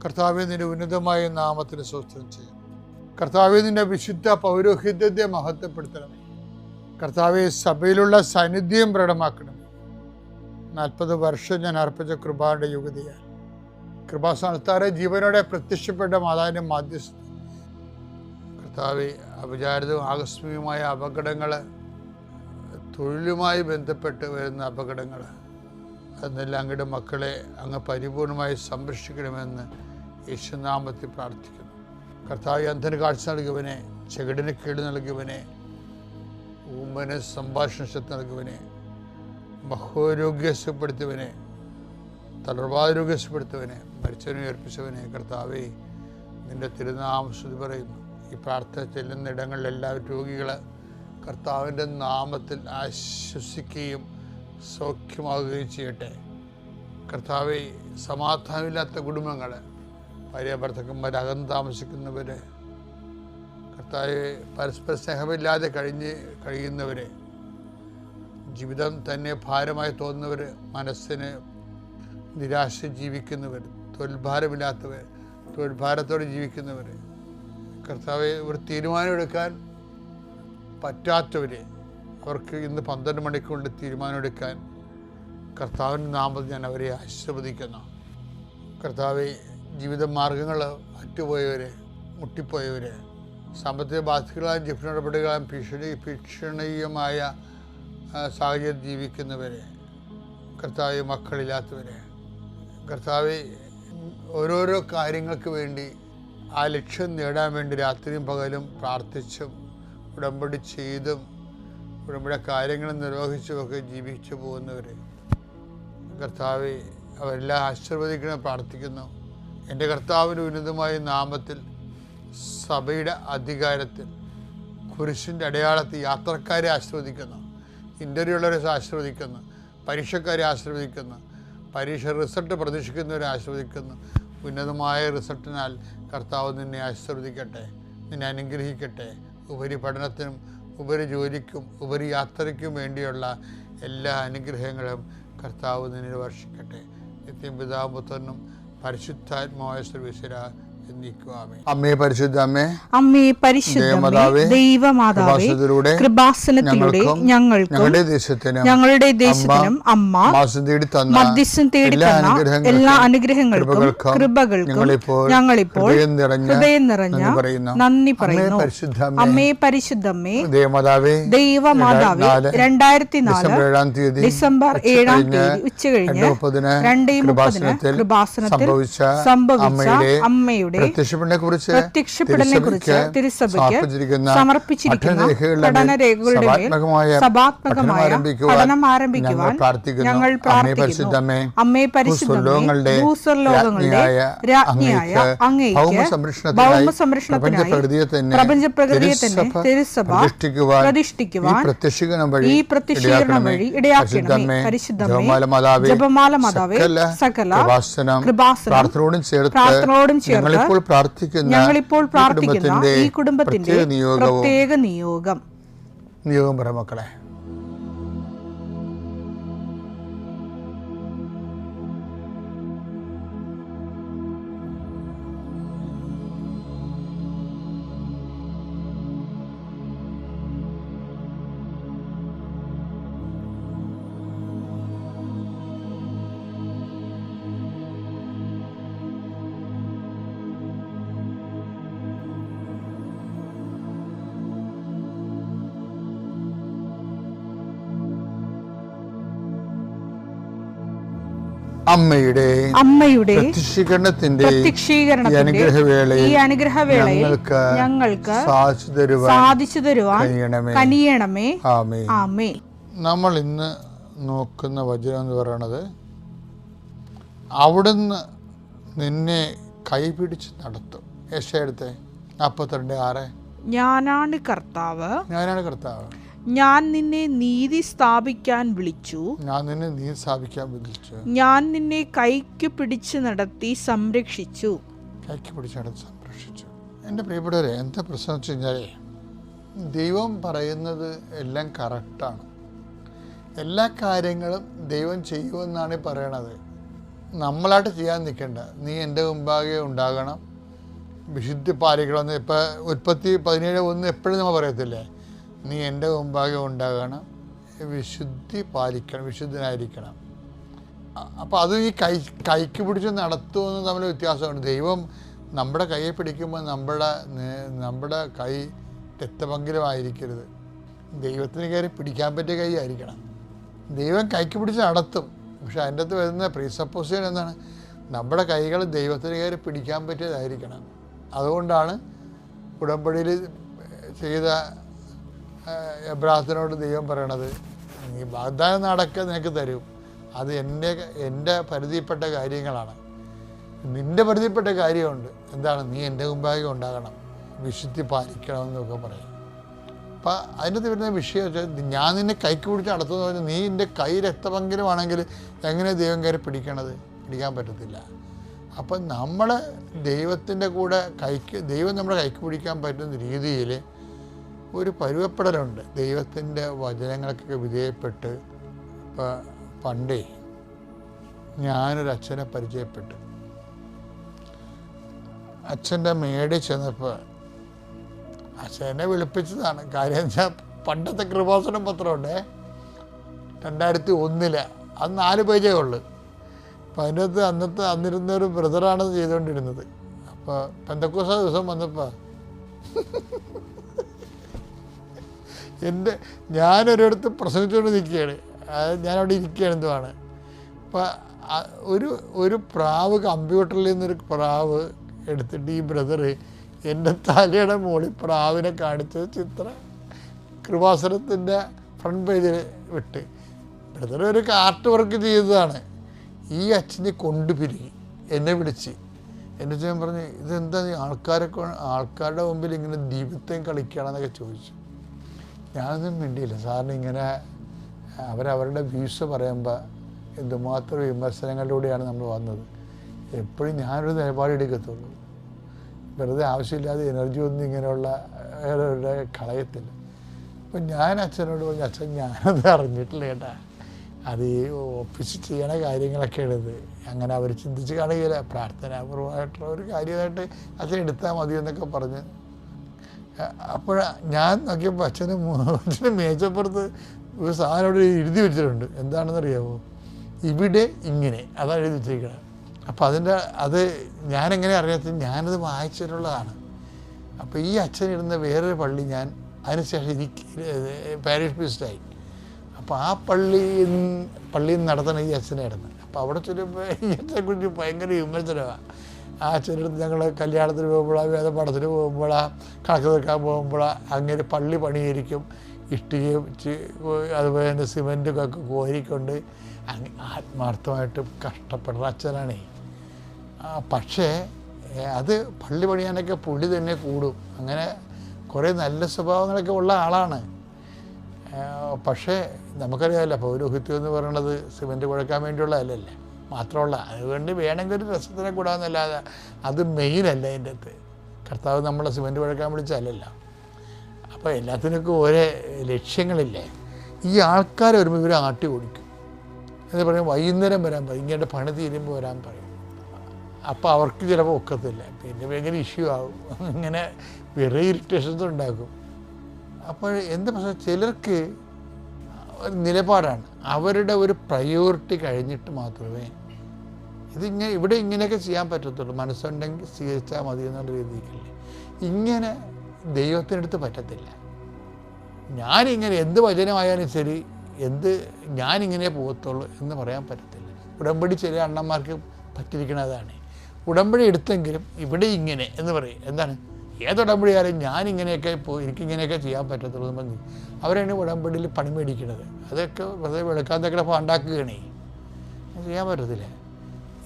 കർത്താവേ, നിന്റെ ഉന്നതമായ നാമത്തിന് സ്തോത്രം ചെയ്യും. കർത്താവേ, നിന്റെ വിശുദ്ധ പൗരോഹിത്യത്തെ മഹത്വപ്പെടുത്തണമേ. കർത്താവെ, സഭയിലുള്ള സാന്നിധ്യം പ്രകടമാക്കണമേ. 40 വർഷം ഞാൻ അർപ്പിച്ച കൃപാന്റെ യുഗതിയാൽ കൃപാസ്ഥാനത്താറെ ജീവനോടെ പ്രത്യക്ഷപ്പെട്ട മാതാവിൻ്റെ മാധ്യസ്ഥ കർത്താവെ, അപചാരിതവും ആകസ്മികമായ അപകടങ്ങൾ, തൊഴിലുമായി ബന്ധപ്പെട്ട് വരുന്ന അപകടങ്ങൾ, അതെല്ലാം അങ്ങയുടെ മക്കളെ അങ്ങ് പരിപൂർണമായി സംരക്ഷിക്കണമെന്ന് യേശുനാമത്തിൽ പ്രാർത്ഥിക്കുന്നു. കർത്താവ്, അന്ധന് കാഴ്ച നൽകിയവനെ, ചെകിടിന് കേട് നൽകിയവനെ, ഊമന് സംഭാഷണ ശക്തി നൽകിയവനെ, ബഹുരോഗ്യപ്പെടുത്തിയവനെ, തളർവാരോഗ്യപ്പെടുത്തിയവനെ, മരിച്ചവനെ ഉയർപ്പിച്ചവനെ, കർത്താവേ, നിന്റെ തിരുനാമം സ്തുതി പറയുന്നു. ഈ പ്രാർത്ഥന ചെല്ലുന്ന ഇടങ്ങളിലെല്ലാവരും രോഗികൾ കർത്താവിൻ്റെ നാമത്തിൽ ആശ്വസിക്കുകയും സൗഖ്യമാകുകയും ചെയ്യട്ടെ. കർത്താവെ, സമാധാനമില്ലാത്ത കുടുംബങ്ങൾ, ഭാര്യ ഭർത്താക്കന്മാർ അകന്ന് താമസിക്കുന്നവർ, കർത്താവെ, പരസ്പര സ്നേഹമില്ലാതെ കഴിയുന്നവർ, ജീവിതം തന്നെ ഭാരമായി തോന്നുന്നവർ, മനസ്സിന് നിരാശ ജീവിക്കുന്നവർ, തൊഴിൽഭാരമില്ലാത്തവർ, തൊഴിൽഭാരത്തോടെ ജീവിക്കുന്നവർ, കർത്താവെ, ഒരു തീരുമാനമെടുക്കാൻ പറ്റാത്തവർ, അവർക്ക് ഇന്ന് 12 മണിക്കൂറിൽ തീരുമാനമെടുക്കാൻ കർത്താവിൻ്റെ നാമത്തിൽ ഞാൻ അവരെ ആശീർവദിക്കുന്നു. കർത്താവെ, ജീവിത മാർഗങ്ങൾ അറ്റുപോയവർ, മുട്ടിപ്പോയവർ, സാമ്പത്തിക ബാധ്യതകളായും ജിഫ്റ്റിടപെടുകളായും ഭീഷണീയമായ സാഹചര്യം ജീവിക്കുന്നവർ, കർത്താവെ, മക്കളില്ലാത്തവർ, കർത്താവെ, ഓരോരോ കാര്യങ്ങൾക്ക് വേണ്ടി ആ ലക്ഷ്യം നേടാൻ വേണ്ടി രാത്രിയും പകലും പ്രാർത്ഥിച്ചും ഉടമ്പടി ചെയ്തും ഉടമ്പടി കാര്യങ്ങൾ നിർവഹിച്ചുമൊക്കെ ജീവിച്ചു പോകുന്നവർ, കർത്താവെ, അവരെല്ലാം ആശീർവദിക്കണം പ്രാർത്ഥിക്കുന്നു. എൻ്റെ കർത്താവിൻ്റെ ഉന്നതമായ നാമത്തിൽ സഭയുടെ അധികാരത്തിൽ കുരിശിൻ്റെ അടയാളത്തിൽ യാത്രക്കാരെ ആശീർവദിക്കുന്നു, ഇൻ്റർവ്യൂ ഉള്ളവരെ ആശീർവദിക്കുന്നു, പരീക്ഷക്കാരെ ആശീർവദിക്കുന്നു, പരീക്ഷ റിസൾട്ട് പ്രതീക്ഷിക്കുന്നവരെ ആശീർവദിക്കുന്നു. ഉന്നതമായ റിസൾട്ടിനാൽ കർത്താവ് നിന്നെ ആശീർവദിക്കട്ടെ, നിന്നെ അനുഗ്രഹിക്കട്ടെ. ഉപരിപഠനത്തിനും ഉപരിജോലിക്കും ഉപരിയാത്രയ്ക്കും വേണ്ടിയുള്ള എല്ലാ അനുഗ്രഹങ്ങളും കർത്താവ് നിന്നിൽ വർഷിക്കട്ടെ. നിത്യം പിതാവും പുത്രനും പരിശുദ്ധാത്മാവായ സർവ്വേശ്വരാ എന്നേക്കുമാമേൻ. അമ്മേ പരിശുദ്ധ അമ്മേ, അമ്മേ പരിശുദ്ധ ദൈവമാതാവേ, കൃപാസനത്തിലൂടെ ഞങ്ങൾക്കും ഞങ്ങളുടെ ദേശത്തിനും അമ്മ മധ്യസ്ഥം തേടി തന്ന എല്ലാ അനുഗ്രഹങ്ങൾക്കും കൃപകൾക്കും ഞങ്ങളിപ്പോൾ ഹൃദയം നിറഞ്ഞ നന്ദി പറയുന്നു. അമ്മേ പരിശുദ്ധമ്മേ ദൈവമാതാവേ, 2004 ഡിസംബർ 7 ഉച്ചകഴിഞ്ഞ് 2:30 കൃപാസനത്തിൽ സംഭവിച്ച അമ്മയുടെ പ്രത്യക്ഷപ്പെടലിനെക്കുറിച്ച് തിരുസഭയ്ക്ക് സമർപ്പിച്ചിരിക്കുന്ന പഠനരേഖകളുടെ മേൽ സഭാത്മകമായ പഠനം ആരംഭിക്കുവാൻ ഞങ്ങൾ പ്രാർത്ഥിക്കുന്നു. അമ്മേ പരിശുദ്ധമേ, ഭൂസ്വർലോകങ്ങളുടെ രാജ്ഞിയായ അങ്ങേയ്ക്ക് ഭൗമസംരക്ഷണത്തിനായി പ്രപഞ്ചപ്രകൃതിയെ തന്നെ തിരുസഭ പ്രതിഷ്ഠിക്കുവാൻ ഈ പ്രത്യക്ഷീകരണം വഴി ഇടയാക്കണമേ. പരിശുദ്ധമേ, ജപമാല മാതാവേ, സകല കൃപാസനം പ്രാർത്ഥനയോടും ചേർത്ത് ഞങ്ങളിപ്പോൾ പ്രാർത്ഥിക്കുന്ന ഈ കുടുംബത്തിന്റെ പ്രത്യേക നിയോഗം പറ മക്കളെ. അമ്മയുടെ പ്രത്യക്ഷീകരണത്തിന്റെ ഈ അനുഗ്രഹവേളയിൽ ഞങ്ങൾക്ക് സാധിച്ചു തരുവാൻ കനിയണമേ. ആമേൻ. നമ്മൾ ഇന്ന് നോക്കുന്ന വചനം എന്ന് പറയുന്നത്, അവിടുന്ന് നിന്നെ കൈപിടിച്ച് നടത്തും. യെശയ്യാ 42:6. ഞാനാണ് കർത്താവ്, ഞാൻ നിന്നെ നീതി സ്ഥാപിക്കാൻ വിളിച്ചു, ഞാൻ നിന്നെ കൈക്ക് പിടിച്ച് നടത്തി സംരക്ഷിച്ചു. എൻ്റെ പ്രിയപ്പെട്ടവരെ, എന്താ പ്രശ്നം വെച്ച് കഴിഞ്ഞാൽ, ദൈവം പറയുന്നത് എല്ലാം കറക്റ്റാണ്. എല്ലാ കാര്യങ്ങളും ദൈവം ചെയ്യുമെന്നാണ് പറയണത്. നമ്മളായിട്ട് ചെയ്യാൻ നിൽക്കേണ്ട. നീ എൻ്റെ മുമ്പാകെ ഉണ്ടാകണം, വിശുദ്ധി പാലിക്കണമെന്ന്. ഇപ്പോൾ ഉൽപ്പത്തി 17:1 എപ്പോഴും നമ്മൾ പറയത്തില്ലേ, നീ എൻ്റെ മുമ്പാകെ ഉണ്ടാകണം, വിശുദ്ധി പാലിക്കണം, വിശുദ്ധനായിരിക്കണം. അപ്പോൾ അത് ഈ കൈക്ക് പിടിച്ച് നടത്തുമെന്ന് തമ്മിൽ വ്യത്യാസമുണ്ട്. ദൈവം നമ്മുടെ കൈയെ പിടിക്കുമ്പോൾ നമ്മുടെ കൈ രക്തപങ്കിലമായിരിക്കരുത്. ദൈവത്തിന് കയറി പിടിക്കാൻ പറ്റിയ കൈ ആയിരിക്കണം. ദൈവം കൈക്ക് പിടിച്ച് നടത്തും, പക്ഷെ അതിൻ്റെ അകത്ത് വരുന്ന പ്രീസപ്പോസിഷൻ എന്താണ്, നമ്മുടെ കൈകൾ ദൈവത്തിന് കയറി പിടിക്കാൻ പറ്റിയതായിരിക്കണം. അതുകൊണ്ടാണ് ഉടമ്പടിയിൽ ചെയ്ത എബ്രാഹത്തിനോട് ദൈവം പറയണത്, നീ വാഗ്ദാനം നടക്കുക നിനക്ക് തരും, അത് എൻ്റെ പരിധിയിൽപ്പെട്ട കാര്യങ്ങളാണ്. നിൻ്റെ പരിധിയിൽപ്പെട്ട കാര്യമുണ്ട്, എന്താണ്, നീ എൻ്റെ മുമ്പാകെ ഉണ്ടാകണം, വിശുദ്ധി പാലിക്കണം എന്നൊക്കെ പറയും. അപ്പം അതിനകത്ത് വരുന്ന വിഷയം വെച്ചാൽ, ഞാൻ നിന്നെ കൈക്ക് പിടിച്ച് നടത്തുമെന്ന് പറഞ്ഞാൽ നീ എൻ്റെ കൈ രക്തപങ്കിലുമാണെങ്കിൽ എങ്ങനെ ദൈവം കയറി പിടിക്കാൻ പറ്റത്തില്ല. അപ്പം നമ്മൾ ദൈവത്തിൻ്റെ കൂടെ ദൈവം നമ്മുടെ കൈക്ക് പിടിക്കാൻ പറ്റുന്ന രീതിയിൽ ഒരു പരുവപ്പെടലുണ്ട്. ദൈവത്തിൻ്റെ വചനങ്ങൾക്കൊക്കെ വിധേയപ്പെട്ട്. ഇപ്പം പണ്ടേ ഞാനൊരു അച്ഛനെ പരിചയപ്പെട്ടു. അച്ഛൻ്റെ മേടിൽ ചെന്നപ്പോൾ അച്ഛനെ വിളിപ്പിച്ചതാണ്. കാര്യം വെച്ചാൽ പണ്ടത്തെ കൃപാസനം പത്രമുണ്ടേ, 2001 അത് 4 പേജേ ഉള്ളു. അപ്പം അതിനകത്ത് അന്നിരുന്ന ഒരു ബ്രദറാണ് ചെയ്തുകൊണ്ടിരുന്നത്. അപ്പോൾ പെന്തക്കോസ്ത ദിവസം വന്നപ്പോൾ ഞാനൊരിടത്ത് പ്രസംഗിച്ചുകൊണ്ട് നിൽക്കുകയാണ്, ഞാനവിടെ ഇരിക്കുകയാണ് എന്തുവാണ്. അപ്പം ഒരു പ്രാവ്, കമ്പ്യൂട്ടറിൽ നിന്നൊരു പ്രാവ് എടുത്തിട്ട് ഈ ബ്രദർ എൻ്റെ തലയുടെ മുകളിൽ പ്രാവിനെ കാണിച്ചത് ചിത്രം കൃപാസനത്തിൻ്റെ ഫ്രണ്ട് പേജിൽ വിട്ട്. ബ്രദർ ഒരു ആർട്ട് വർക്ക് ചെയ്തതാണ്. ഈ അച്ഛനെ കൊണ്ടുപിരികി എന്നെ വിളിച്ച് ഞാൻ പറഞ്ഞു, ഇതെന്താ നീ ആൾക്കാരുടെ മുമ്പിൽ ഇങ്ങനെ ദൈവത്തെയും കളിക്കുകയാണെന്നൊക്കെ ചോദിച്ചു. ഞാനൊന്നും മിണ്ടിയില്ല. സാറിന് ഇങ്ങനെ അവരവരുടെ വ്യൂസ് പറയുമ്പോൾ എന്തുമാത്രം വിമർശനങ്ങളിലൂടെയാണ് നമ്മൾ വന്നത്. എപ്പോഴും ഞാനൊരു നിലപാടെടുക്കത്തുള്ളൂ. വെറുതെ ആവശ്യമില്ലാതെ എനർജി ഒന്നും ഇങ്ങനെയുള്ള കളയത്തില്ല. അപ്പം ഞാൻ അച്ഛനോട് പറഞ്ഞു, അച്ഛൻ ഞാനത് അറിഞ്ഞിട്ടില്ല കേട്ടാ, അത് ഈ ഓഫീസിൽ ചെയ്യണ കാര്യങ്ങളൊക്കെയാണ് ഇത്. അങ്ങനെ അവർ ചിന്തിച്ച് കാണുകയില്ല, പ്രാർത്ഥനാപൂർവമായിട്ടുള്ള ഒരു കാര്യമായിട്ട് അച്ഛൻ എടുത്താൽ മതി എന്നൊക്കെ പറഞ്ഞ്. അപ്പോൾ ഞാൻ നോക്കിയപ്പോൾ അച്ഛന് മേച്ചപ്പുറത്ത് ഒരു സാധനം ഇവിടെ എഴുതി വെച്ചിട്ടുണ്ട്. എന്താണെന്നറിയാമോ, ഇവിടെ ഇങ്ങനെ, അതാണ് എഴുതി വെച്ചിരിക്കുന്നത്. അപ്പോൾ അത് ഞാനെങ്ങനെ അറിയാത്ത, ഞാനത് വായിച്ചിട്ടുള്ളതാണ്. അപ്പോൾ ഈ അച്ഛനിരുന്ന വേറൊരു പള്ളി ഞാൻ അതിനുശേഷം പാരിഷ് പ്രീസ്റ്റായി. അപ്പോൾ ആ പള്ളിയിൽ നിന്ന് നടത്തണം ഈ അച്ഛനായിരുന്നു. അപ്പോൾ അവിടെ ചെല്ലുമ്പോൾ ഈ അച്ഛനെക്കുറിച്ച് ഭയങ്കര വിമർശനമാണ്. ആ അച്ഛനടുത്ത് ഞങ്ങൾ കല്യാണത്തിന് പോകുമ്പോഴാ, വേദപാഠത്തിന് പോകുമ്പോഴാ, കണക്ക് തീർക്കാൻ പോകുമ്പോഴാ, അങ്ങനെ പള്ളി പണിയായിരിക്കും, ഇഷ്ടികയും അതുപോലെ തന്നെ സിമെൻറ്റൊക്കെ കോരിക്കൊണ്ട് ആത്മാർത്ഥമായിട്ട് കഷ്ടപ്പെടുന്ന അച്ഛനാണേ. പക്ഷേ അത് പള്ളി പണിയാനൊക്കെ പുള്ളി തന്നെ കൂടും. അങ്ങനെ കുറേ നല്ല സ്വഭാവങ്ങളൊക്കെ ഉള്ള ആളാണ്. പക്ഷേ നമുക്കറിയാമല്ലോ, പൗരോഹിത്യം എന്ന് പറയുന്നത് സിമെൻറ്റ് കുഴക്കാൻ വേണ്ടിയുള്ളതല്ലല്ലേ, മാത്രമല്ല അതുകൊണ്ട് വേണമെങ്കിൽ ഒരു രസത്തിനെ കൂടാമെന്നല്ലാതെ അത് മെയിനല്ല. അതിൻ്റെ അകത്ത് കർത്താവ് നമ്മളെ സിമെൻറ്റ് കുഴക്കാൻ വിളിച്ചല്ലല്ലോ. അപ്പോൾ എല്ലാത്തിനൊക്കെ ഓരോ ലക്ഷ്യങ്ങളില്ലേ. ഈ ആൾക്കാർ വരുമ്പോൾ ഇവർ ആട്ടി ഓടിക്കും. എന്ന് പറയും വൈകുന്നേരം വരാൻ പറയും, ഇങ്ങനെ പണി തീരുമ്പോൾ വരാൻ പറയും. അപ്പോൾ അവർക്ക് ചിലപ്പോൾ ഒക്കത്തില്ല, പിന്നെ ഭയങ്കര ഇഷ്യൂ ആകും, ഇങ്ങനെ വേറെ ഇറിറ്റേഷൻസ് ഉണ്ടാക്കും. അപ്പോൾ എന്താ പ്രശ്നം, ചിലർക്ക് ഒരു നിലപാടാണ്, അവരുടെ ഒരു പ്രയോറിറ്റി കഴിഞ്ഞിട്ട് മാത്രമേ ഇവിടെ ഇങ്ങനെയൊക്കെ ചെയ്യാൻ പറ്റത്തുള്ളൂ, മനസ്സുണ്ടെങ്കിൽ സ്വീകരിച്ചാൽ മതി എന്നുള്ള രീതിക്കല്ലേ. ഇങ്ങനെ ദൈവത്തിനടുത്ത് പറ്റത്തില്ല. ഞാനിങ്ങനെ എന്ത് വചനമായാലും ശരി, ഞാനിങ്ങനെ പോകത്തുള്ളൂ എന്ന് പറയാൻ പറ്റത്തില്ല. ഉടമ്പടി ചില അണ്ണന്മാർക്ക് പറ്റിയിരിക്കണതാണ്. ഉടമ്പടി എടുത്തെങ്കിലും ഇവിടെ ഇങ്ങനെ എന്ന് പറയും. എന്താണ്, ഏതുടമ്പടിയായാലും ഞാനിങ്ങനെയൊക്കെ എനിക്കിങ്ങനെയൊക്കെ ചെയ്യാൻ പറ്റത്തുള്ളൂ എന്ന് പറഞ്ഞു അവരാണ് ഉടമ്പടിയിൽ പണി മേടിക്കുന്നത്. അതൊക്കെ വെറുതെ വെളുക്കാത്തൊക്കെ ഉണ്ടാക്കുകയാണേ, ചെയ്യാൻ പറ്റത്തില്ല.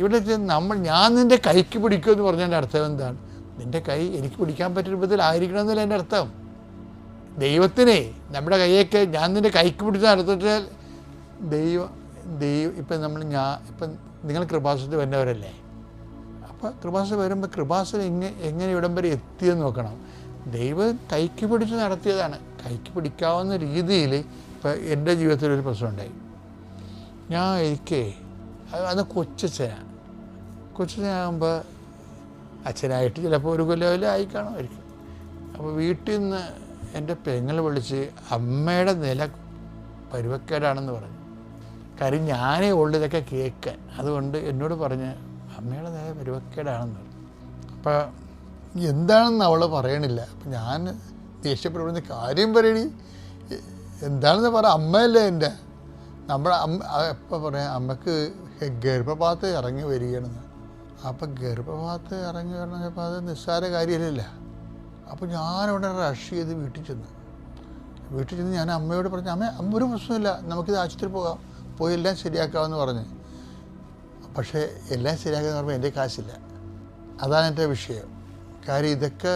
ഇവിടെ ഞാൻ നിൻ്റെ കൈക്ക് പിടിക്കുമെന്ന് പറഞ്ഞതിൻ്റെ അർത്ഥം എന്താണ്, നിൻ്റെ കൈ എനിക്ക് പിടിക്കാൻ പറ്റിയ രൂപത്തിലായിരിക്കണം എന്നല്ല എൻ്റെ അർത്ഥം. ദൈവത്തിനെ നമ്മുടെ കൈയൊക്കെ ഞാൻ നിൻ്റെ കൈക്ക് പിടിച്ച് നടത്തിച്ചാൽ ദൈവം ഇപ്പം ഇപ്പം നിങ്ങൾ കൃപാസനത്തിൽ വരുന്നവരല്ലേ. അപ്പോൾ കൃപാസനം വരുമ്പോൾ കൃപാസനം എങ്ങനെ ഇവിടം വരെ എത്തിയെന്ന് നോക്കണം. ദൈവം കൈക്ക് പിടിച്ച് നടത്തിയതാണ്. കൈക്ക് പിടിക്കാവുന്ന രീതിയിൽ ഇപ്പം എൻ്റെ ജീവിതത്തിലൊരു പ്രശ്നമുണ്ടായി. എനിക്ക് അന്ന് കൊച്ചച്ഛനാണ്. കൊച്ചിനാകുമ്പോൾ അച്ഛനായിട്ട് ചിലപ്പോൾ ഒരു കൊല്ലം ആയി കാണുമായിരിക്കും. അപ്പോൾ വീട്ടിൽ നിന്ന് എൻ്റെ പെങ്ങൾ വിളിച്ച് അമ്മയുടെ നില പരുവക്കേടാണെന്ന് പറഞ്ഞു. കാര്യം ഞാനേ ഉള്ളു ഇതൊക്കെ കേൾക്കാൻ. അതുകൊണ്ട് എന്നോട് പറഞ്ഞ് അമ്മയുടെ നില പരുവക്കേടാണെന്ന് പറഞ്ഞു. അപ്പോൾ എന്താണെന്ന് അവൾ പറയണില്ല. അപ്പം ഞാൻ ദേഷ്യപ്പെടുന്ന കാര്യം പറയണി എന്താണെന്ന് പറ, അമ്മയല്ലേ എൻ്റെ. നമ്മുടെ എപ്പോൾ പറയാം അമ്മക്ക് ഗർഭപാത്രം ഇറങ്ങി വരികയാണെന്ന്. അപ്പം ഗർഭപാത്രം ഇറങ്ങി വരണപ്പോൾ അത് നിസ്സാര കാര്യമില്ല. അപ്പോൾ ഞാനവിടെ റഷ് ചെയ്ത് വീട്ടിൽ ചെന്ന് ഞാൻ അമ്മയോട് പറഞ്ഞു, അമ്മ ഒരു പ്രശ്നമില്ല, നമുക്കിത് ആശുപത്രി പോയി എല്ലാം ശരിയാക്കാമെന്ന് പറഞ്ഞ്. പക്ഷേ എല്ലാം ശരിയാക്കാന്ന് പറയുമ്പോൾ എൻ്റെ കാശില്ല. അതാണ് എൻ്റെ വിഷയം. കാര്യം ഇതൊക്കെ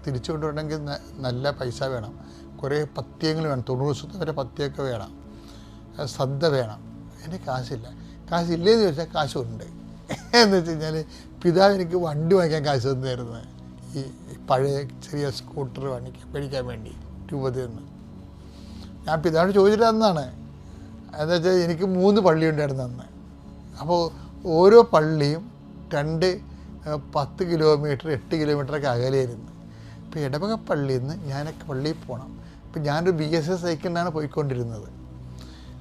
തിരിച്ചു കൊണ്ടുവരണമെങ്കിൽ നല്ല പൈസ വേണം, കുറേ പഥ്യങ്ങൾ വേണം, 90 ദിവസത്തെ വരെ പഥ്യമൊക്കെ വേണം, ശ്രദ്ധ വേണം. എൻ്റെ കാശില്ല. കാശില്ലേന്ന് ചോദിച്ചാൽ കാശുണ്ട്. എന്ന് വെച്ച് കഴിഞ്ഞാൽ പിതാവ് എനിക്ക് വണ്ടി വാങ്ങിക്കാൻ കാശ് തന്നായിരുന്നു. ഈ പഴയ ചെറിയ സ്കൂട്ടർ മേടിക്കാൻ വേണ്ടി രൂപത്തിൽ നിന്ന് ഞാൻ പിതാവിനോട് ചോദിച്ചിട്ട് തന്നാണ്. എന്താ വെച്ചാൽ എനിക്ക് 3 പള്ളി ഉണ്ടായിരുന്നു അന്ന്. അപ്പോൾ ഓരോ പള്ളിയും 10 കിലോമീറ്റർ 8 കിലോമീറ്ററൊക്കെ അകലെയായിരുന്നു. ഇപ്പോൾ ഇടവക പള്ളിയിൽ നിന്ന് ഞാനൊക്കെ പള്ളിയിൽ പോകണം. ഇപ്പം ഞാനൊരു BSS സൈക്കിളിനാണ് പോയിക്കൊണ്ടിരുന്നത്.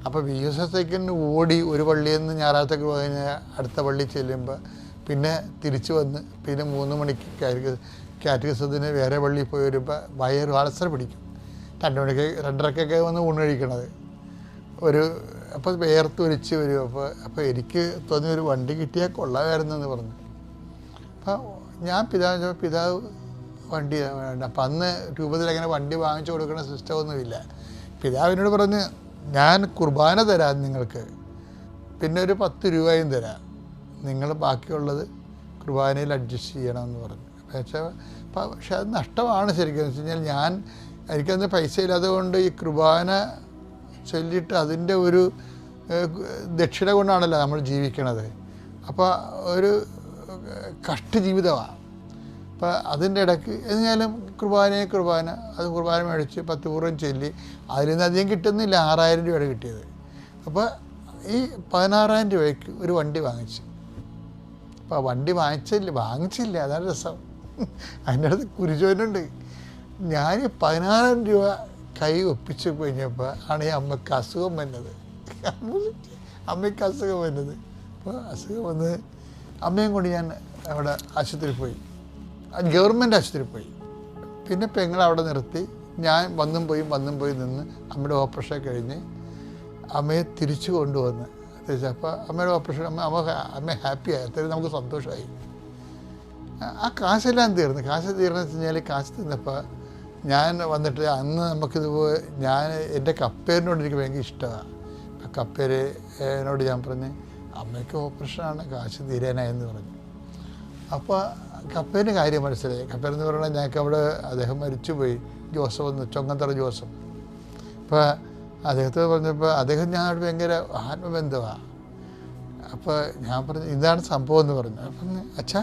അപ്പോൾ BSS സൈക്കിളിന് ഓടി ഒരു പള്ളിയിൽ നിന്ന് ഞായറാഴ്ചക്ക് കഴിഞ്ഞാൽ അടുത്ത പള്ളി ചെല്ലുമ്പോൾ പിന്നെ തിരിച്ചു വന്ന് പിന്നെ 3 മണിക്ക് കാറ്റഗിസത്തിന് വേറെ പള്ളിയിൽ പോയി വരുമ്പോൾ വയറ് അൾസർ പിടിക്കും. 2 മണിക്ക് 2:30 വന്ന് ഊണ് കഴിക്കണത് അപ്പോൾ വേർത്ത് ഒലിച്ച് വരും. അപ്പോൾ എനിക്ക് തോന്നി ഒരു വണ്ടി കിട്ടിയാൽ കൊള്ളാമായിരുന്നെന്ന് പറഞ്ഞു. അപ്പോൾ ഞാൻ പിതാവ് വണ്ടി വേണ്ട. അപ്പം അന്ന് രൂപത്തിൽ അങ്ങനെ വണ്ടി വാങ്ങിച്ചു കൊടുക്കുന്ന സിസ്റ്റമൊന്നുമില്ല. പിതാവിനോട് പറഞ്ഞ് ഞാൻ കുർബാന തരാം നിങ്ങൾക്ക്, പിന്നെ ഒരു 10 രൂപയും തരാം, നിങ്ങൾ ബാക്കിയുള്ളത് കുർബാനയിൽ അഡ്ജസ്റ്റ് ചെയ്യണമെന്ന് പറഞ്ഞു. പക്ഷേ അത് നഷ്ടമാണ് ശരിക്കും. എന്ന് വെച്ച് കഴിഞ്ഞാൽ എനിക്കന്ന് പൈസ ഇല്ലാത്തതുകൊണ്ട് ഈ കുർബാന ചൊല്ലിയിട്ട് അതിൻ്റെ ഒരു ദക്ഷിണ കൊണ്ടാണല്ലോ നമ്മൾ ജീവിക്കണത്. അപ്പോൾ ഒരു കഷ്ട ജീവിതമാണ്. അപ്പോൾ അതിൻ്റെ ഇടയ്ക്ക് എന്നാലും കുർബാന അത് കുർബാന മേടിച്ച് 10 പൂർവ്വം ചൊല്ലി അതിൽ നിന്ന് അധികം കിട്ടുന്നില്ല. 6000 രൂപയുടെ കിട്ടിയത്. അപ്പോൾ ഈ 16,000 രൂപയ്ക്ക് ഒരു വണ്ടി വാങ്ങിച്ചു. അപ്പോൾ വണ്ടി വാങ്ങിച്ചില്ല, അതാണ് രസം. അതിൻ്റെ അടുത്ത് കുരിശോനുണ്ട്. ഞാൻ 16,000 രൂപ കൈ ഒപ്പിച്ച് കഴിഞ്ഞപ്പോൾ ആണ് ഈ അമ്മയ്ക്ക് അസുഖം വന്നത്. അപ്പോൾ അസുഖം വന്ന് അമ്മയും കൊണ്ട് ഞാൻ അവിടെ ആശുപത്രിയിൽ പോയി, ഗവൺമെൻറ് ആശുപത്രിയിൽ പോയി. പിന്നെ പെങ്ങൾ അവിടെ നിർത്തി. ഞാൻ വന്നും പോയി നിന്ന് അമ്മയുടെ ഓപ്പറേഷൻ കഴിഞ്ഞ് അമ്മയെ തിരിച്ചു കൊണ്ടുവന്ന്. അപ്പോൾ അമ്മയുടെ ഓപ്പറേഷൻ അമ്മ ഹാപ്പിയായി. അത്രയും നമുക്ക് സന്തോഷമായി. ആ കാശെല്ലാം തീർന്നു. കാശ് തീർന്നു വെച്ച് കഴിഞ്ഞാൽ കാശ് തിന്നപ്പോൾ ഞാൻ വന്നിട്ട് അന്ന് നമുക്കിതുപോലെ എൻ്റെ കപ്പേരിനോട് എനിക്ക് ഭയങ്കര ഇഷ്ടമാണ്. ആ കപ്പേരിനോട് ഞാൻ പറഞ്ഞ് അമ്മയ്ക്ക് ഓപ്പറേഷനാണ്, കാശ് തീരാനായെന്ന് പറഞ്ഞു. അപ്പോൾ കപ്പേരിന് കാര്യം മനസ്സിലായി. കപ്പേരെന്ന് പറഞ്ഞാൽ ഞങ്ങൾക്ക് അവിടെ അദ്ദേഹം മരിച്ചുപോയി, ജോസഫ് ചൊങ്ങന്തറ ജോസഫ്. അപ്പോൾ അദ്ദേഹത്തെ പറഞ്ഞപ്പോൾ അദ്ദേഹം ഞാനോട് ഭയങ്കര ആത്മബന്ധമാണ്. അപ്പോൾ ഞാൻ പറഞ്ഞു ഇതാണ് സംഭവം എന്ന് പറഞ്ഞു. അപ്പം അച്ഛാ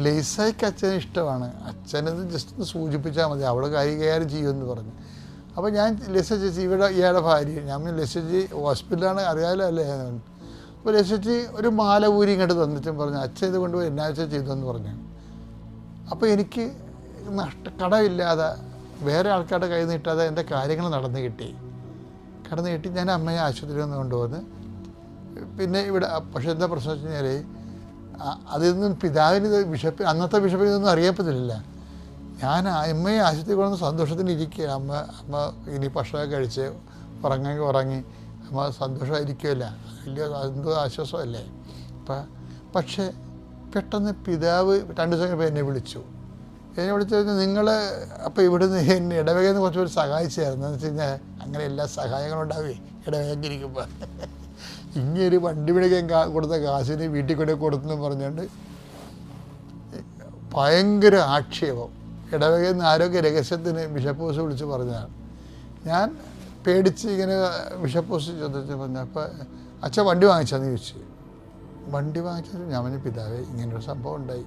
ലേസായിക്ക് അച്ഛന് ഇഷ്ടമാണ്, അച്ഛനത് ജസ്റ്റ് ഒന്ന് സൂചിപ്പിച്ചാൽ മതി, അവൾ കൈകാര്യം ചെയ്യുമെന്ന് പറഞ്ഞു. അപ്പോൾ ഞാൻ ലെസ ചേച്ചി ഇയാളുടെ ഭാര്യ, ഞാൻ ലെസ ചേച്ചി ഹോസ്പിറ്റലാണ് അറിയാലോ അല്ലേ. അപ്പോൾ ലെസ ചേച്ചി ഒരു മാല ഊരി ഇങ്ങോട്ട് തന്നിട്ടും പറഞ്ഞു അച്ഛൻ ഇത് കൊണ്ടുപോയി എന്നാ വെച്ചാൽ ചെയ്തെന്ന് പറഞ്ഞു. അപ്പോൾ എനിക്ക് കടമില്ലാതെ വേറെ ആൾക്കാരുടെ കയ്യിൽ നിന്ന് കിട്ടാതെ എൻ്റെ കാര്യങ്ങൾ നടന്നു കിട്ടി. ഞാൻ അമ്മയെ ആശുപത്രിയിൽ നിന്ന് കൊണ്ടുവന്ന് പിന്നെ ഇവിടെ. പക്ഷേ എന്താ പ്രശ്നം വെച്ച് കഴിഞ്ഞാൽ അതിൽ നിന്നും പിതാവിന് അന്നത്തെ ബിഷപ്പിന് ഇതൊന്നും അറിയപ്പെട്ടില്ല. ഞാൻ അമ്മയെ ആശുപത്രി കൊണ്ടുവന്ന് സന്തോഷത്തിന് ഇരിക്കുക. അമ്മ ഇനി ഭക്ഷണമൊക്കെ കഴിച്ച് ഉറങ്ങി അമ്മ സന്തോഷമായിരിക്കുമല്ല, വലിയ എന്തോ ആശ്വാസമല്ലേ. പക്ഷേ പെട്ടെന്ന് പിതാവ് 2 ദിവസം കഴിഞ്ഞപ്പോൾ എന്നെ വിളിച്ചു കഴിഞ്ഞാൽ നിങ്ങൾ അപ്പോൾ ഇവിടുന്ന് എന്നെ ഇടവകയിൽ നിന്ന് കുറച്ചുപേർ സഹായിച്ചായിരുന്നു. എന്ന് വെച്ച് കഴിഞ്ഞാൽ അങ്ങനെ എല്ലാ സഹായങ്ങളും ഉണ്ടാവേ ഇടവകയിരിക്കുമ്പോൾ. ഇങ്ങനൊരു വണ്ടി പിടിക്കാൻ കൊടുത്ത കാശിന് വീട്ടിൽ കൊണ്ട് കൊടുത്തെന്ന് പറഞ്ഞുകൊണ്ട് ഭയങ്കര ആക്ഷേപം. ഇടവകയിൽ നിന്ന് ആരോഗ്യ രഹസ്യത്തിന് ബിഷപ്പ് ഹൗസ് വിളിച്ച് പറഞ്ഞതാണ്. ഞാൻ പേടിച്ച് ഇങ്ങനെ ബിഷപ്പ് ഹൗസ് ചോദിച്ചു പറഞ്ഞു. അപ്പോൾ അച്ഛൻ വണ്ടി വാങ്ങിച്ചാന്ന് ചോദിച്ചു. വണ്ടി വാങ്ങിച്ചത് ഞാൻ പറഞ്ഞു പിതാവേ ഇങ്ങനൊരു സംഭവം ഉണ്ടായി.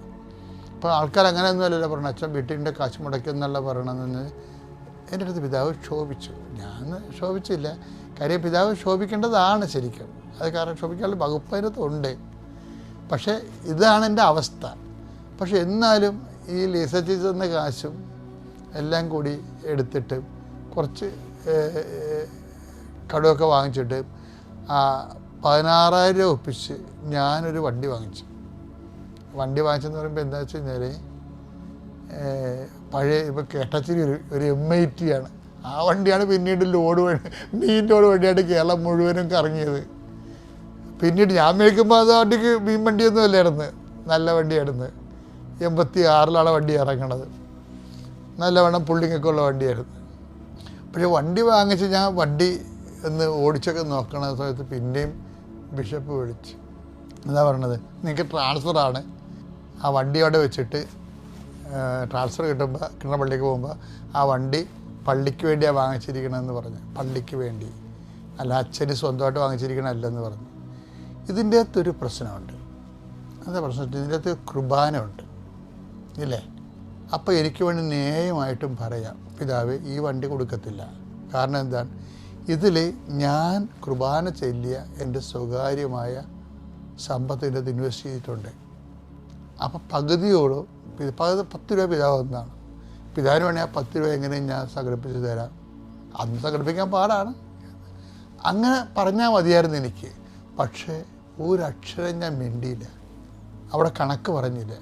അപ്പോൾ ആൾക്കാർ അങ്ങനെയൊന്നും അല്ലല്ലോ പറഞ്ഞു, അച്ഛൻ വീട്ടിൻ്റെ കാശ് മുടക്കിയെന്നല്ല പറയണമെന്ന് എൻ്റെ അടുത്ത് പിതാവ് ക്ഷോഭിച്ചു. ഞാൻ ക്ഷോഭിച്ചില്ല. കാര്യം പിതാവ് ക്ഷോഭിക്കേണ്ടതാണ് ശരിക്കും. അത് കാരണം ക്ഷോഭിക്കാനുള്ള വകുപ്പ് അതിനകത്തുണ്ട്. പക്ഷേ ഇതാണ് എൻ്റെ അവസ്ഥ. പക്ഷെ എന്നാലും ഈ ലീസച്ചി തന്ന കാശും എല്ലാം കൂടി എടുത്തിട്ട് കുറച്ച് കടമൊക്കെ വാങ്ങിച്ചിട്ട് 16,000 രൂപ ഒപ്പിച്ച് ഞാനൊരു വണ്ടി വാങ്ങിച്ചു. വണ്ടി വാങ്ങിച്ചെന്ന് പറയുമ്പോൾ എന്താ വെച്ച് കഴിഞ്ഞാൽ പഴയ ഇപ്പോൾ കേട്ടച്ചിരി ഒരു M80 ആണ്. ആ വണ്ടിയാണ് പിന്നീട് മീൻ ലോഡ് വണ്ടിയായിട്ട് കേരളം മുഴുവനും കറങ്ങിയത്. പിന്നീട് ഞാൻ മേടിക്കുമ്പോൾ അത് വണ്ടിക്ക് മീൻ വണ്ടിയൊന്നും അല്ലായിരുന്നു, നല്ല വണ്ടിയായിരുന്നു. 86-ലാണ് വണ്ടി ഇറങ്ങണത്. നല്ലവണ്ണം പുള്ളിങ്ങൊക്കെ ഉള്ള വണ്ടിയായിരുന്നു. പക്ഷേ വണ്ടി വാങ്ങിച്ച് ഞാൻ വണ്ടി ഒന്ന് ഓടിച്ചൊക്കെ നോക്കണ സമയത്ത് പിന്നെയും ബിഷപ്പ് വിളിച്ച് എന്താ പറയണത്, നിങ്ങൾക്ക് ട്രാൻസ്ഫറാണ്, ആ വണ്ടി അവിടെ വെച്ചിട്ട് ട്രാൻസ്ഫർ കിട്ടുന്ന പള്ളിക്ക് പോകുമ്പോൾ ആ വണ്ടി പള്ളിക്ക് വേണ്ടിയാണ് വാങ്ങിച്ചിരിക്കണമെന്ന് പറഞ്ഞു. പള്ളിക്ക് വേണ്ടി, അല്ല അച്ഛന് സ്വന്തമായിട്ട് വാങ്ങിച്ചിരിക്കണമല്ലെന്ന് പറഞ്ഞു. ഇതിൻ്റെ അകത്തൊരു പ്രശ്നമുണ്ട്. എന്താ പ്രശ്നം? ഇതിൻ്റെ അകത്ത് കുർബാന ഉണ്ട് ഇല്ലേ? അപ്പോൾ എനിക്ക് വേണ്ടി ന്യായമായിട്ടും പറയാം, പിതാവ് ഈ വണ്ടി കൊടുക്കത്തില്ല. കാരണം എന്താണ്? ഇതിൽ ഞാൻ കുർബാന ചൊല്ലിയ എൻ്റെ സ്വകാര്യമായ സമ്പത്തിൻ്റെ അത് ഇൻവെസ്റ്റ് ചെയ്തിട്ടുണ്ട്. അപ്പോൾ പകുതിയോളോ 10 രൂപ പിതാവ് ഒന്നാണ്. പിതാവിന് വേണമെങ്കിൽ ആ 10 രൂപ എങ്ങനെയും ഞാൻ സംഘടിപ്പിച്ച് തരാം. അന്ന് സംഘടിപ്പിക്കാൻ പാടാണ്. അങ്ങനെ പറഞ്ഞാൽ മതിയായിരുന്നു എനിക്ക്. പക്ഷേ ഒരക്ഷരം ഞാൻ മിണ്ടിയില്ല, അവിടെ കണക്ക് പറഞ്ഞില്ല.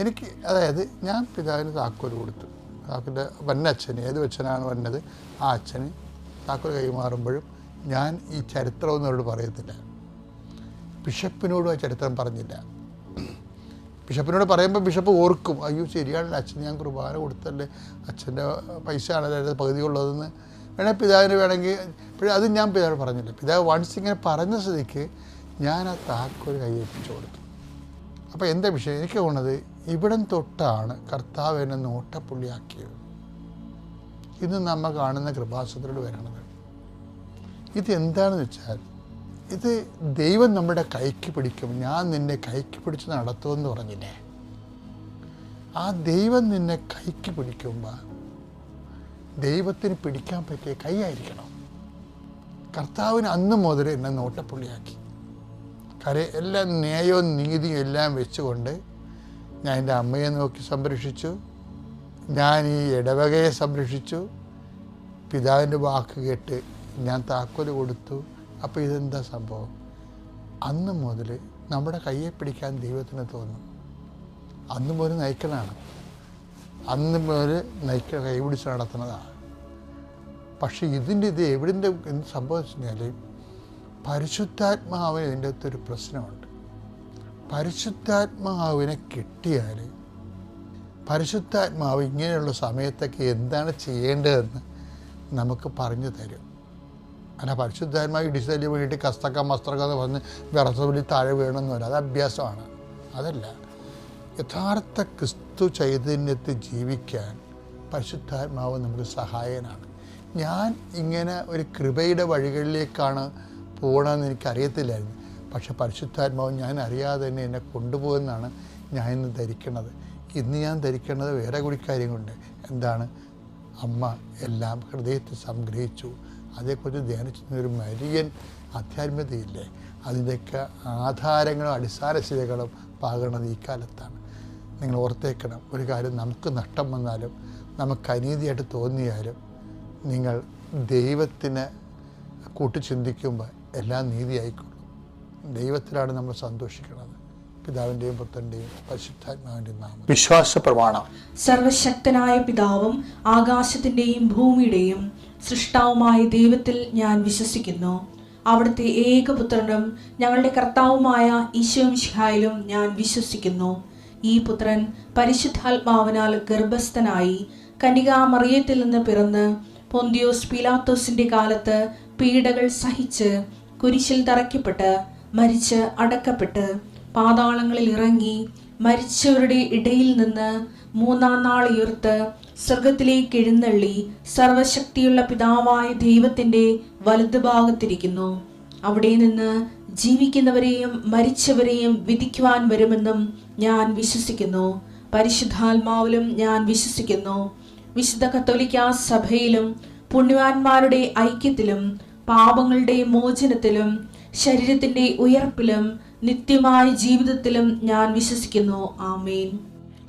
എനിക്ക് അതായത് ഞാൻ പിതാവിന് താക്കോൽ കൊടുത്തു. താക്കോലിൻ്റെ വന്നച്ഛന്, ഏത് അച്ഛനാണ് വന്നത് ആ അച്ഛന് താക്കോൽ കൈമാറുമ്പോഴും ഞാൻ ഈ ചരിത്രമൊന്നും അവരോട് പറയത്തില്ല. ബിഷപ്പിനോടും ആ ചരിത്രം പറഞ്ഞില്ല. ബിഷപ്പിനോട് പറയുമ്പോൾ ബിഷപ്പ് ഓർക്കും, അയ്യോ ശരിയാണല്ലോ, അച്ഛന് ഞാൻ കുർബാന കൊടുത്തല്ലേ, അച്ഛൻ്റെ പൈസ ആണല്ലോ പകുതിയുള്ളതെന്ന് വേണമെങ്കിൽ പിതാവിന് വേണമെങ്കിൽ. പക്ഷേ അത് ഞാൻ പിതാവിന് പറഞ്ഞില്ല. പിതാവ് വൺസ് ഇങ്ങനെ പറഞ്ഞ സ്ഥിതിക്ക് ഞാൻ ആ താക്കോൽ കൈയേൽപ്പിച്ചു കൊടുത്തു. അപ്പോൾ എന്താ വിഷയം? എനിക്ക് തോന്നുന്നത് ഇവിടം തൊട്ടാണ് കർത്താവ് എന്നെ നോട്ടപ്പുള്ളിയാക്കിയത്. ഇന്ന് നമ്മൾ കാണുന്ന കൃപാസനത്തിലൂടെ വരണത് ഇതെന്താണെന്ന് വെച്ചാൽ, ഇത് ദൈവം നമ്മുടെ കൈക്ക് പിടിക്കും. ഞാൻ നിന്നെ കൈക്ക് പിടിച്ച് നടത്തുമെന്ന് പറഞ്ഞില്ലേ? ആ ദൈവം നിന്നെ കൈക്ക് പിടിക്കുമ്പോൾ ദൈവത്തിന് പിടിക്കാൻ പറ്റിയ കൈ ആയിരിക്കണം. കർത്താവിന് അന്ന് മുതൽ എന്നെ നോട്ടപ്പുള്ളിയാക്കി. എല്ലാം ന്യായവും നീതിയും എല്ലാം വെച്ചുകൊണ്ട് ഞാൻ എൻ്റെ അമ്മയെ നോക്കി സംരക്ഷിച്ചു, ഞാൻ ഈ ഇടവകയെ സംരക്ഷിച്ചു, പിതാവിൻ്റെ വാക്ക് കേട്ട് ഞാൻ താക്കോൽ കൊടുത്തു. അപ്പോൾ ഇതെന്താ സംഭവം? അന്ന് മുതൽ നമ്മുടെ കയ്യെ പിടിക്കാൻ ദൈവത്തിന് തോന്നും. അന്ന് മുതൽ നയിക്കലാണ്, അന്ന് മുതൽ കൈ പിടിച്ച് നടത്തുന്നതാണ്. പക്ഷേ ഇത് എവിടിൻ്റെ എന്ത് സംഭവിച്ചു കഴിഞ്ഞാൽ പരിശുദ്ധാത്മാവിന് ഇതിൻ്റെ അകത്തൊരു പ്രശ്നമുണ്ട്. പരിശുദ്ധാത്മാവിനെ കിട്ടിയാൽ പരിശുദ്ധാത്മാവ് ഇങ്ങനെയുള്ള സമയത്തൊക്കെ എന്താണ് ചെയ്യേണ്ടതെന്ന് നമുക്ക് പറഞ്ഞു തരും. അല്ല പരിശുദ്ധാത്മാവ് ഇടിച്ചതിന് വേണ്ടിയിട്ട് കസ്തക്ക മസ്തക്ക എന്ന് പറഞ്ഞ് വിറസവിലി താഴെ വീണമെന്നല്ല, അത് അഭ്യാസമാണ്. അതല്ല, യഥാർത്ഥ ക്രിസ്തു ചൈതന്യത്തിൽ ജീവിക്കാൻ പരിശുദ്ധാത്മാവ് നമുക്ക് സഹായകനാണ്. ഞാൻ ഇങ്ങനെ ഒരു കൃപയുടെ വഴികളിലേക്കാണ് പോകണമെന്ന് എനിക്കറിയത്തില്ലായിരുന്നു. പക്ഷെ പരിശുദ്ധാത്മാവ് ഞാൻ അറിയാതെ തന്നെ എന്നെ കൊണ്ടുപോകുമെന്നാണ് ഞാൻ ഇന്ന് ധരിക്കുന്നത്. ഇന്ന് ഞാൻ ധരിക്കുന്നത് വേറെ കൂടി കാര്യങ്ങളുണ്ട്. എന്താണ്? അമ്മ എല്ലാം ഹൃദയത്തിൽ സംഗ്രഹിച്ചു. അതേക്കുറിച്ച് ധ്യാനിച്ചൊരു മരിയൻ ആധ്യാത്മികതയില്ലേ, അതിൻ്റെയൊക്കെ ആധാരങ്ങളും അടിസ്ഥാനശിലകളും പാകണത് ഈ കാലത്താണ്. നിങ്ങൾ ഓർത്തേക്കണം ഒരു കാര്യം, നമുക്ക് നഷ്ടം വന്നാലും നമുക്ക് അനീതിയായിട്ട് തോന്നിയാലും നിങ്ങൾ ദൈവത്തിന് കൂട്ടി ചിന്തിക്കുമ്പോൾ എല്ലാം നീതിയായിക്കൊള്ളും. ദൈവത്തിലാണ് നമ്മൾ സന്തോഷിക്കുന്നത്. പിതാവിൻ്റെയും പുത്രൻ്റെയും പരിശുദ്ധാത്മാവിൻ്റെയും നാമം. വിശ്വാസ പ്രമാണം. സർവശക്തനായ പിതാവും ആകാശത്തിൻ്റെയും ഭൂമിയുടെയും സൃഷ്ടാവുമായ ദൈവത്തിൽ ഞാൻ വിശ്വസിക്കുന്നു. അവിടുത്തെ ഏകപുത്രനും ഞങ്ങളുടെ കർത്താവുമായ ഈശോ മിശിഹായിലും ഞാൻ വിശ്വസിക്കുന്നു. ഈ പുത്രൻ പരിശുദ്ധാത്മാവിനാൽ ഗർഭസ്ഥനായി കന്യകാമറിയത്തിൽ നിന്ന് പിറന്ന് പൊന്തിയോസ് പീലാത്തോസിന്റെ കാലത്ത് പീഡകൾ സഹിച്ച് കുരിശിൽ തറയ്ക്കപ്പെട്ട് മരിച്ച് അടക്കപ്പെട്ട് പാതാളങ്ങളിൽ ഇറങ്ങി മരിച്ചവരുടെ ഇടയിൽ നിന്ന് 3-ാം നാൾ ഉയർത്ത് സ്വർഗത്തിലേക്ക് എഴുന്നള്ളി സർവശക്തിയുള്ള പിതാവായ ദൈവത്തിന്റെ വലതുഭാഗത്തിരിക്കുന്നു. അവിടെ നിന്ന് ജീവിക്കുന്നവരെയും മരിച്ചവരെയും വിധിക്കുവാൻ വരുമെന്നും ഞാൻ വിശ്വസിക്കുന്നു. പരിശുദ്ധാത്മാവിലും ഞാൻ വിശ്വസിക്കുന്നു. വിശുദ്ധ കത്തോലിക്കാ സഭയിലും പുണ്യവാന്മാരുടെ ഐക്യത്തിലും പാപങ്ങളുടെ മോചനത്തിലും ശരീരത്തിന്റെ ഉയർപ്പിലും നിത്യമായ ജീവിതത്തിലും ഞാൻ വിശ്വസിക്കുന്നു. ആമേൻ.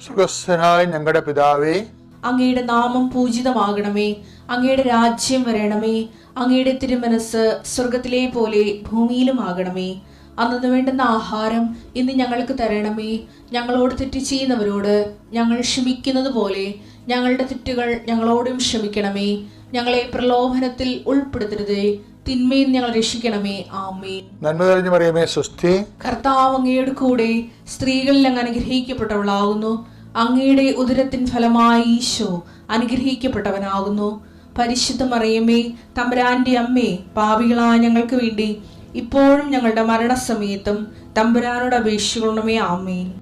സ്വർഗ്ഗസ്ഥനായ ഞങ്ങളുടെ പിതാവേ, അങ്ങയുടെ നാമം പൂജിതമാകണമേ. അങ്ങയുടെ രാജ്യം വരണമേ. അങ്ങയുടെ തിരുമനസ് സ്വർഗത്തിലെ പോലെ ഭൂമിയിലുമാകണമേ. അന്നു വേണ്ടുന്ന ആഹാരം ഇന്ന് ഞങ്ങൾക്ക് തരണമേ. ഞങ്ങളോട് തെറ്റ് ചെയ്യുന്നവരോട് ഞങ്ങൾ ക്ഷമിക്കുന്നത് പോലെ ഞങ്ങളുടെ തെറ്റുകൾ ഞങ്ങളോടും ക്ഷമിക്കണമേ. ഞങ്ങളെ പ്രലോഭനത്തിൽ ഉൾപ്പെടുത്തരുതേ, തിന്മയിൽ ഞങ്ങൾ രക്ഷിക്കണമേ. ആമേൻ. നന്മ നിറഞ്ഞ മറിയമേ, സ്വസ്തി. കർത്താവ് അങ്ങയുടെ കൂടെ സ്ത്രീകളിൽ അങ്ങ് അനുഗ്രഹിക്കപ്പെട്ടവളാകുന്നു. അങ്ങയുടെ ഉദരത്തിൻ ഫലമായി ഈശോ അനുഗ്രഹിക്കപ്പെട്ടവനാകുന്നു. പരിശുദ്ധ മറിയമേ, തമ്പുരാന്റെ അമ്മേ, പാപികളായ ഞങ്ങൾക്ക് വേണ്ടി ഇപ്പോഴും ഞങ്ങളുടെ മരണസമയത്തും തമ്പുരാനോട് അപേക്ഷിക്കണമേ. ആമേൻ.